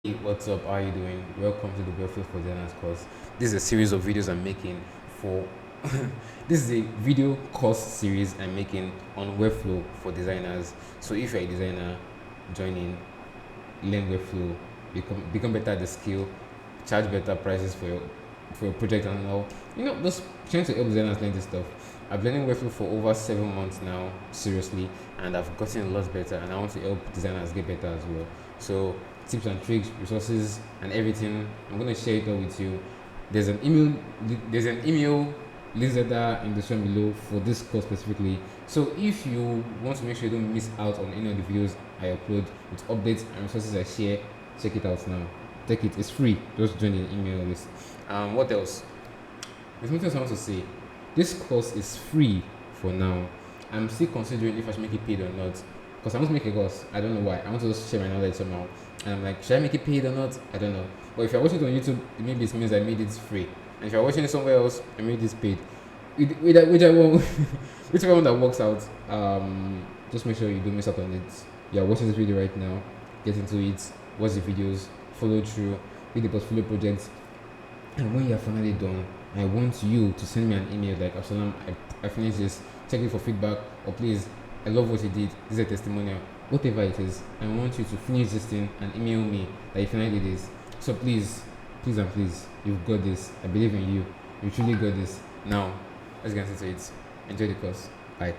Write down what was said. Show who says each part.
Speaker 1: Hey, what's up? How are you doing? Welcome to the Webflow for Designers course. This is a series of videos I'm making for. This is a video course series I'm making on Webflow for designers. So if you're a designer, join in, learn Webflow, become better at the skill, charge better prices for your project and all. Just trying to help designers learn this stuff. I've been learning Webflow for over 7 months now, seriously, and I've gotten a lot better. And I want to help designers get better as well. So tips and tricks, resources, and everything. I'm gonna share it all with you. There's an email. There's an email newsletter in the description below for this course specifically. So if you want to make sure you don't miss out on any of the videos I upload with updates and resources I share, check it out now. Take it. It's free. Just join the email list. What else? There's nothing else I want to say. This course is free for now. I'm still considering if I should make it paid or not. Because I want to make a course. I don't know why. I want to just share my knowledge somehow. And I'm like, should I make it paid or not? I don't know. But if you're watching it on YouTube, maybe it means I made it free. And if you're watching it somewhere else, I made this paid. Whichever one, whichever one that works out, just make sure you don't miss out on it. You're watching this video right now. Get into it. Watch the videos. Follow through. Read the portfolio projects. And when you're finally done, I want you to send me an email like, Absalom, I finished this. Check it for feedback. Or please, I love what you did. This is a testimonial. Whatever it is, I want you to finish this thing and email me that you finally did this. So please, please and please, you've got this. I believe in you. You truly got this. Now, let's get into it. Enjoy the course. Bye.